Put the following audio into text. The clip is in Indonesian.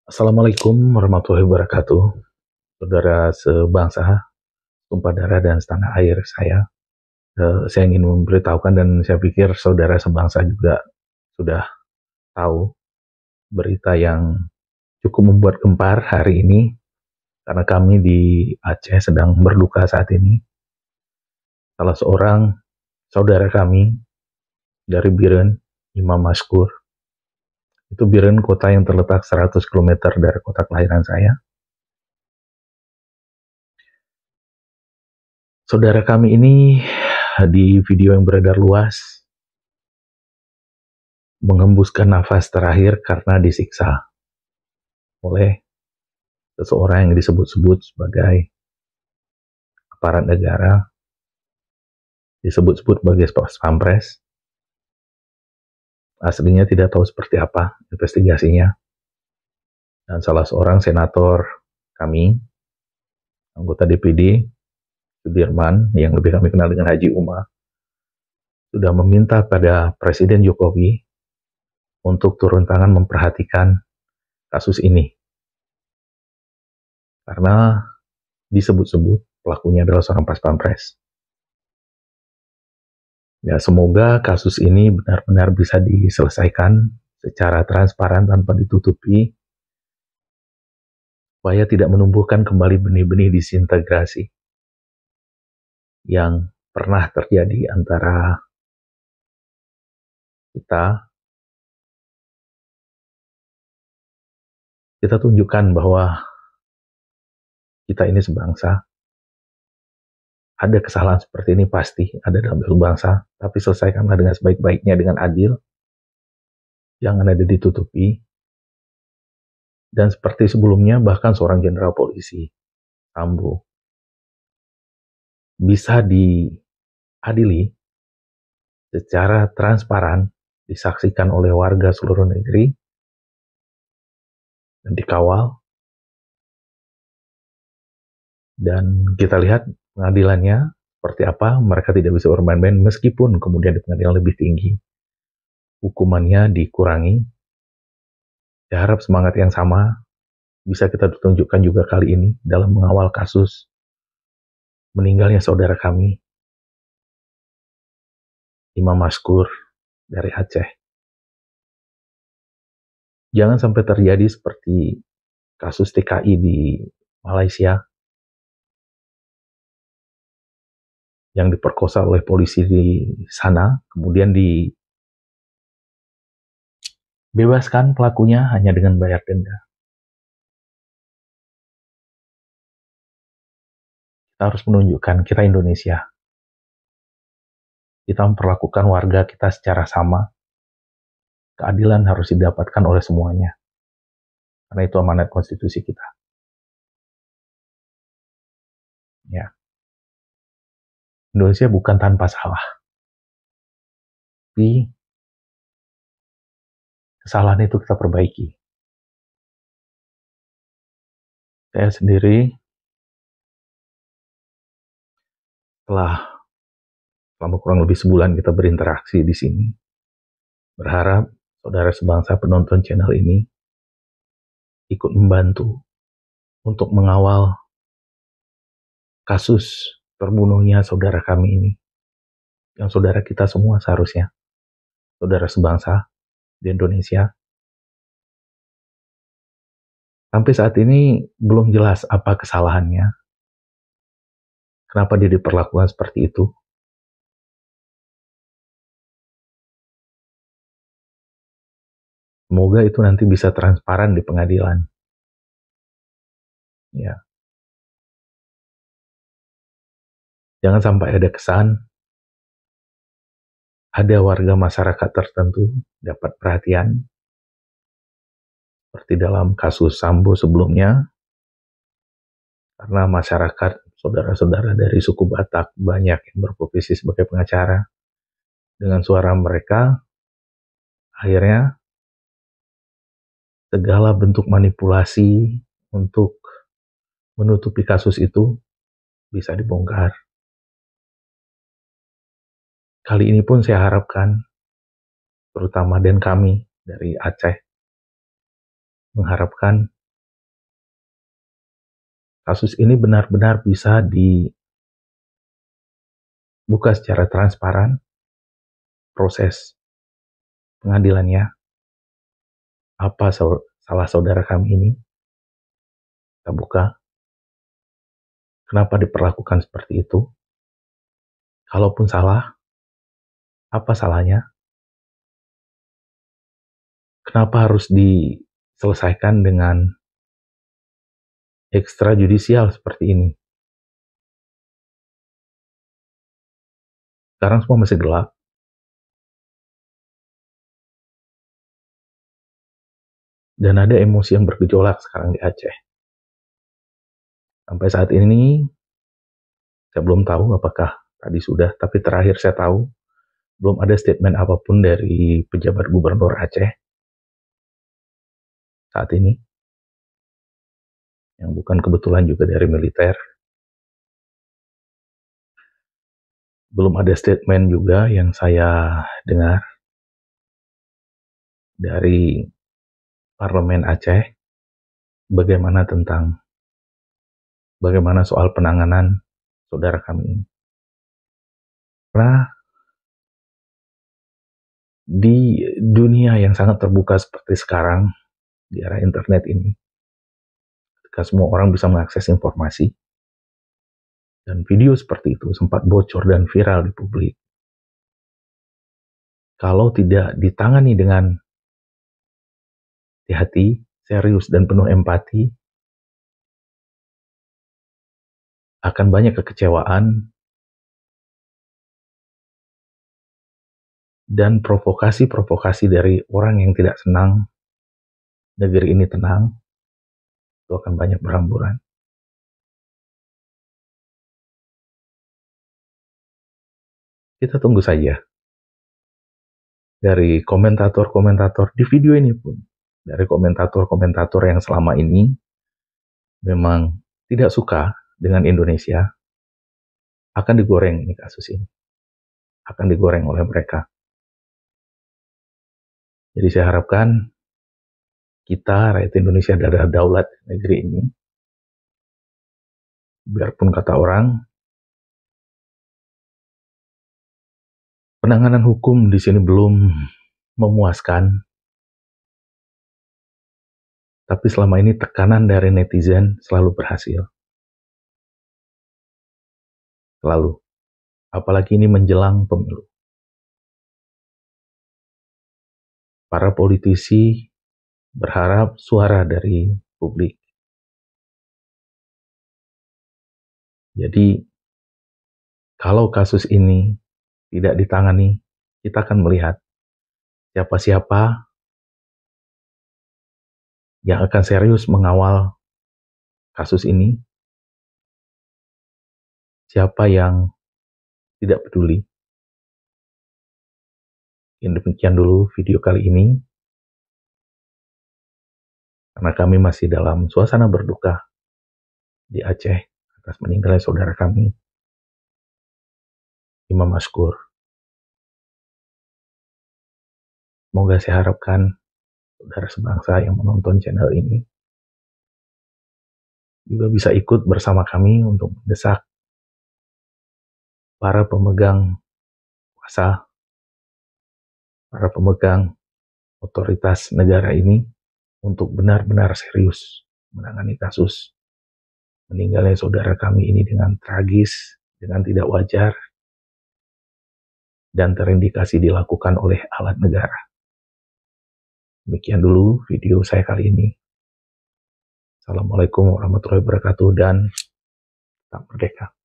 Assalamualaikum warahmatullahi wabarakatuh. Saudara sebangsa, tumpah darah dan setanah air saya. Saya ingin memberitahukan dan saya pikir saudara sebangsa juga sudah tahu berita yang cukup membuat gempar hari ini karena kami di Aceh sedang berduka saat ini. Salah seorang saudara kami dari Biren, Imam Maskur, itu Biren kota yang terletak 100 km dari kota kelahiran saya. Saudara kami ini di video yang beredar luas menghembuskan nafas terakhir karena disiksa oleh seseorang yang disebut-sebut sebagai aparat negara, disebut-sebut sebagai pampres. Aslinya tidak tahu seperti apa investigasinya. Dan salah seorang senator kami, anggota DPD, Sudirman, yang lebih kami kenal dengan Haji Uma, sudah meminta pada Presiden Jokowi untuk turun tangan memperhatikan kasus ini. Karena disebut-sebut pelakunya adalah seorang pas pampres. Ya, semoga kasus ini benar-benar bisa diselesaikan secara transparan tanpa ditutupi, supaya tidak menumbuhkan kembali benih-benih disintegrasi yang pernah terjadi antara kita. Kita tunjukkan bahwa kita ini sebangsa. Ada kesalahan seperti ini pasti ada dalam satu bangsa, tapi selesaikanlah dengan sebaik-baiknya, dengan adil. Jangan ada ditutupi. Dan seperti sebelumnya, bahkan seorang jenderal polisi, Sambo, bisa diadili secara transparan, disaksikan oleh warga seluruh negeri, dan dikawal. Dan kita lihat pengadilannya seperti apa. Mereka tidak bisa bermain-main, meskipun kemudian di pengadilan lebih tinggi hukumannya dikurangi. Saya harap semangat yang sama bisa kita tunjukkan juga kali ini dalam mengawal kasus meninggalnya saudara kami, Imam Maskur dari Aceh. Jangan sampai terjadi seperti kasus TKI di Malaysia yang diperkosa oleh polisi di sana, kemudian dibebaskan pelakunya hanya dengan bayar denda. Kita harus menunjukkan kita Indonesia. Kita memperlakukan warga kita secara sama. Keadilan harus didapatkan oleh semuanya. Karena itu amanat konstitusi kita. Ya. Indonesia bukan tanpa salah. Tapi kesalahan itu kita perbaiki. Saya sendiri selama kurang lebih sebulan kita berinteraksi di sini, berharap saudara sebangsa penonton channel ini ikut membantu untuk mengawal kasus terbunuhnya saudara kami ini, yang saudara kita semua seharusnya, saudara sebangsa di Indonesia. Sampai saat ini belum jelas apa kesalahannya, kenapa dia diperlakukan seperti itu. Semoga itu nanti bisa transparan di pengadilan. Ya. Jangan sampai ada kesan ada warga masyarakat tertentu dapat perhatian, seperti dalam kasus Sambo sebelumnya, karena masyarakat, saudara-saudara dari suku Batak banyak yang berprofesi sebagai pengacara. Dengan suara mereka, akhirnya segala bentuk manipulasi untuk menutupi kasus itu bisa dibongkar. Kali ini pun saya harapkan, terutama dan kami dari Aceh, mengharapkan kasus ini benar-benar bisa dibuka secara transparan, proses pengadilannya, apa salah saudara kami ini, kita buka, kenapa diperlakukan seperti itu, kalaupun salah, apa salahnya, kenapa harus diselesaikan dengan ekstrajudisial seperti ini. Sekarang semua masih gelap. Dan ada emosi yang bergejolak sekarang di Aceh. Sampai saat ini, saya belum tahu apakah tadi sudah, tapi terakhir saya tahu, belum ada statement apapun dari pejabat gubernur Aceh saat ini, yang bukan kebetulan juga dari militer. Belum ada statement juga yang saya dengar dari Parlemen Aceh, bagaimana soal penanganan saudara kami ini. Karena di dunia yang sangat terbuka seperti sekarang, di era internet ini, ketika semua orang bisa mengakses informasi, dan video seperti itu sempat bocor dan viral di publik, kalau tidak ditangani dengan hati-hati, serius, dan penuh empati, akan banyak kekecewaan dan provokasi-provokasi dari orang yang tidak senang negeri ini tenang, itu akan banyak berhamburan. Kita tunggu saja. Dari komentator-komentator di video ini pun, dari komentator-komentator yang selama ini memang tidak suka dengan Indonesia, akan digoreng ini kasus ini. Akan digoreng oleh mereka. Jadi saya harapkan kita, rakyat Indonesia, adalah daulat negeri ini. Biarpun kata orang, penanganan hukum di sini belum memuaskan, tapi selama ini tekanan dari netizen selalu berhasil. Selalu. Apalagi ini menjelang pemilu. Para politisi berharap suara dari publik. Jadi, kalau kasus ini tidak ditangani, kita akan melihat siapa-siapa yang akan serius mengawal kasus ini, siapa yang tidak peduli. Demikian dulu video kali ini, karena kami masih dalam suasana berduka di Aceh atas meninggalnya saudara kami, Imam Maskur. Semoga saya harapkan saudara sebangsa yang menonton channel ini juga bisa ikut bersama kami untuk mendesak para pemegang kuasa, para pemegang otoritas negara ini untuk benar-benar serius menangani kasus meninggalnya saudara kami ini dengan tragis, dengan tidak wajar, dan terindikasi dilakukan oleh alat negara. Demikian dulu video saya kali ini. Assalamualaikum warahmatullahi wabarakatuh dan tetap merdeka.